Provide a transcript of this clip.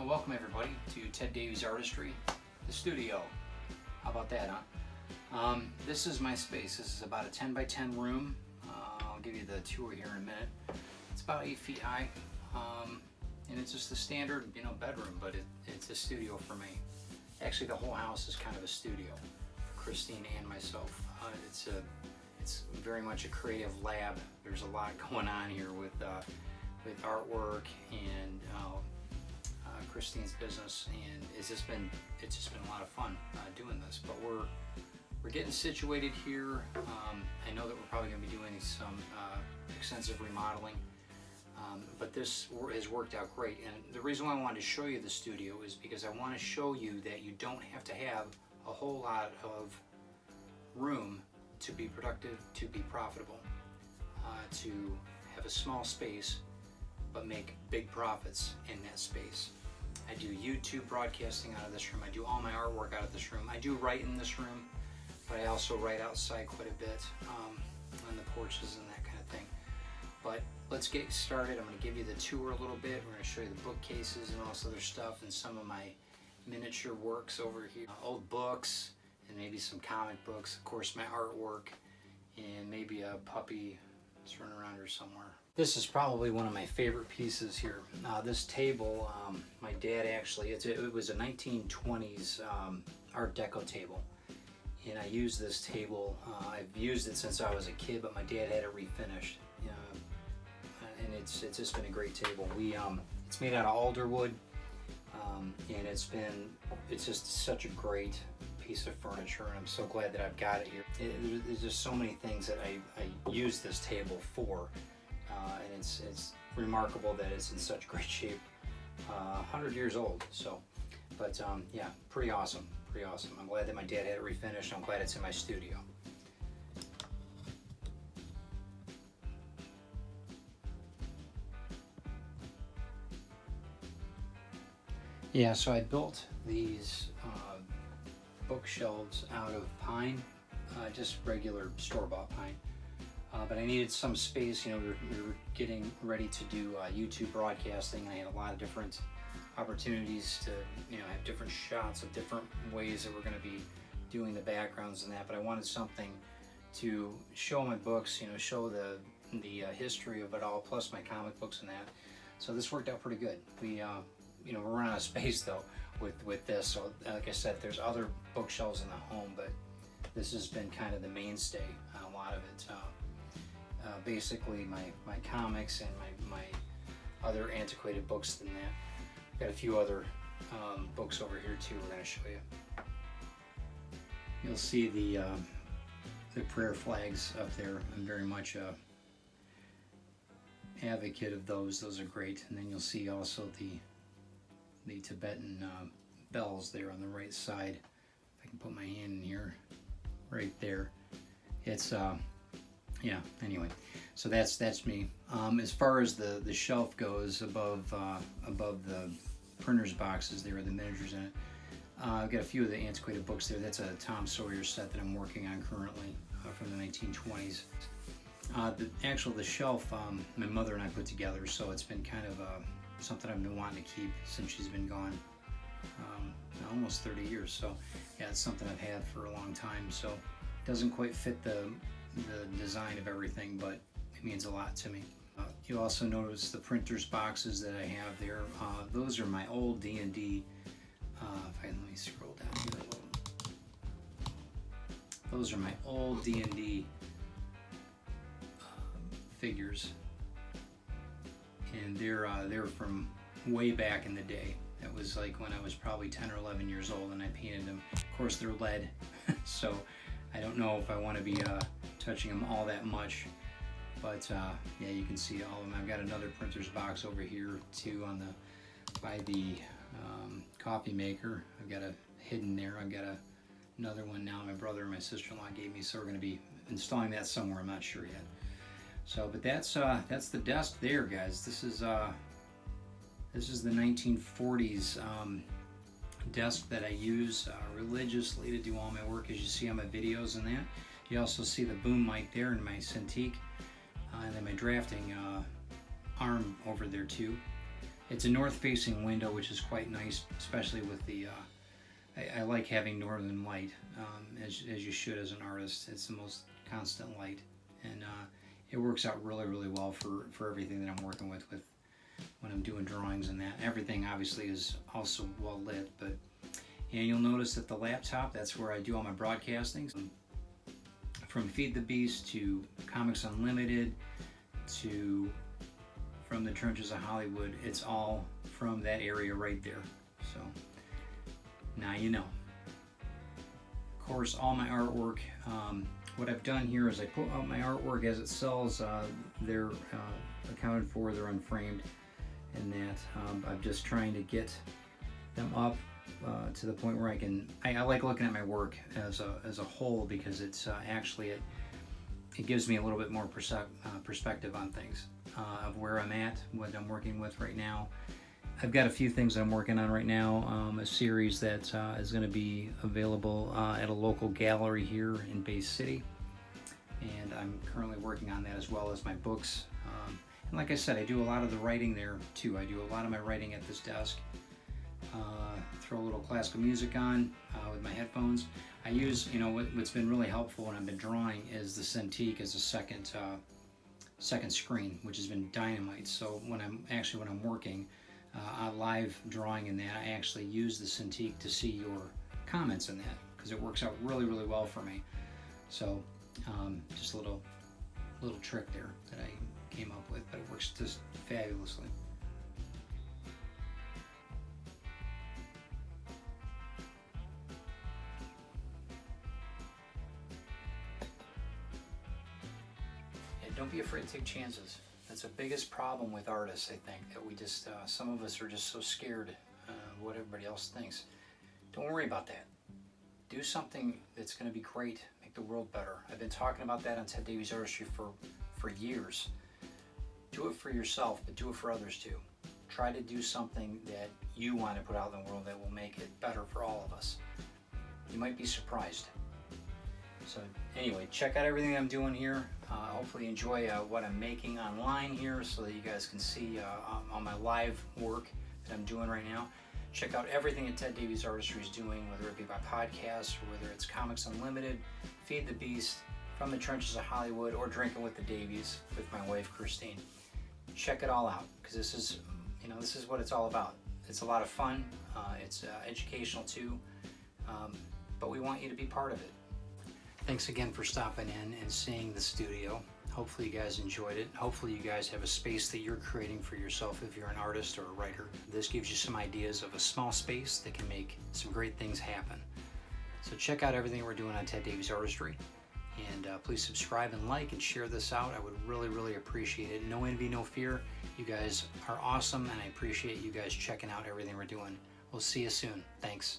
Welcome everybody to Ted Davies Artistry, the studio. How about that, huh? This is my space. This is about a 10 by 10 room. I'll give you the tour here in a minute. It's about 8 feet high, and it's just a standard, bedroom, but it's a studio for me. Actually, the whole house is kind of a studio for Christine and myself. It's very much a creative lab. There's a lot going on here with artwork and Christine's business, and it's just been a lot of fun doing this. But we're getting situated here. I know that we're probably going to be doing some extensive remodeling, but this has worked out great. And the reason why I wanted to show you the studio is because I want to show you that you don't have to have a whole lot of room to be productive, to be profitable, to have a small space but make big profits in that space. I do YouTube broadcasting out of this room. I do all my artwork out of this room. I do write in this room, but I also write outside quite a bit on the porches and that kind of thing. But let's get started. I'm going to give you the tour a little bit. We're going to show you the bookcases and all this other stuff and some of my miniature works over here. Old books and maybe some comic books. Of course, my artwork and maybe a puppy that's running around here somewhere. This is probably one of my favorite pieces here. This table, my dad actually, it was a 1920s Art Deco table. And I use this table, I've used it since I was a kid, but my dad had it refinished. And it's just been a great table. It's made out of alder wood, and it's just such a great piece of furniture, and I'm so glad that I've got it here. There's just so many things that I use this table for, and it's remarkable that it's in such great shape. 100 years old, so, but yeah, pretty awesome. I'm glad that my dad had it refinished. I'm glad it's in my studio. Yeah, so I built these bookshelves out of pine, just regular store-bought pine. But I needed some space. We were getting ready to do YouTube broadcasting. I had a lot of different opportunities to have different shots of different ways that we're going to be doing the backgrounds and that. But I wanted something to show my books, show the history of it all, plus my comic books and that. So this worked out pretty good. We're running out of space though with this. So like I said, there's other bookshelves in the home, but this has been kind of the mainstay. A lot of it. Basically my comics and my other antiquated books than that. Got a few other books over here too. We're going to show you. You'll see the prayer flags up there. I'm very much a advocate of those. Those are great. And then you'll see also the Tibetan bells there on the right side. If I can put my hand in here, right there. It's yeah. Anyway, so that's me. As far as the shelf goes, above the printer's boxes, there are the miniatures in it. I've got a few of the antiquated books there. That's a Tom Sawyer set that I'm working on currently from the 1920s. The shelf, my mother and I put together, so it's been kind of something I've been wanting to keep since she's been gone almost 30 years. So yeah, it's something I've had for a long time. So it doesn't quite fit the design of everything, but it means a lot to me. You also notice the printer's boxes that I have there. Those are my old D&D. Let me scroll down here a little. Those are my old D&D figures, and they're from way back in the day. That was like when I was probably 10 or 11 years old, and I painted them. Of course, they're lead, so I don't know if I want to be touching them all that much, but yeah, you can see all of them. I've got another printer's box over here too by the coffee maker. I've got a hidden there. I've got another one now my brother and my sister-in-law gave me, so we're going to be installing that somewhere. I'm not sure yet. So, but that's the desk there, guys. This is the 1940s desk that I use religiously to do all my work, as you see on my videos and that. You also see the boom mic there in my Cintiq, and then my drafting arm over there too. It's a north-facing window, which is quite nice, especially with the. I like having northern light, as you should as an artist. It's the most constant light, and it works out really well for everything that I'm working with when I'm doing drawings and that. Everything obviously is also well lit, but and you'll notice that the laptop, that's where I do all my broadcasting. From Feed the Beast to Comics Unlimited to From the Trenches of Hollywood, it's all from that area right there. So now you know. Of course, all my artwork, what I've done here is I put out my artwork as it sells. They're accounted for, they're unframed, and that I'm just trying to get them up to the point where I like looking at my work as a whole, because it's actually it gives me a little bit more perspective on things, of where I'm at, what I'm working with right now. I've got a few things that I'm working on right now, a series that is going to be available at a local gallery here in Bay City, and I'm currently working on that, as well as my books. And like I said, I do a lot of the writing there too. I do a lot of my writing at this desk. Throw a little classical music on with my headphones. I use, what's been really helpful when I've been drawing is the Cintiq as a second screen, which has been dynamite. So when I'm working live drawing in that, I actually use the Cintiq to see your comments in that, because it works out really well for me. So just a little trick there that I came up with, but it works just fabulously. Don't be afraid to take chances. That's the biggest problem with artists, I think, that we just, some of us are just so scared of what everybody else thinks. Don't worry about that. Do something that's going to be great, make the world better. I've been talking about that on Ted Davies Artistry for years. Do it for yourself, but do it for others too. Try to do something that you want to put out in the world that will make it better for all of us. You might be surprised. So anyway, check out everything I'm doing here. Hopefully enjoy what I'm making online here, so that you guys can see on my live work that I'm doing right now. Check out everything that Ted Davies Artistry is doing, whether it be my podcast, or whether it's Comics Unlimited, Feed the Beast, From the Trenches of Hollywood, or Drinking with the Davies with my wife Christine. Check it all out, because this is what it's all about. It's a lot of fun. It's educational too, but we want you to be part of it. Thanks again for stopping in and seeing the studio. Hopefully you guys enjoyed it. Hopefully you guys have a space that you're creating for yourself if you're an artist or a writer. This gives you some ideas of a small space that can make some great things happen. So check out everything we're doing on Ted Davies Artistry. And please subscribe and like and share this out. I would really appreciate it. No envy, no fear. You guys are awesome, and I appreciate you guys checking out everything we're doing. We'll see you soon. Thanks.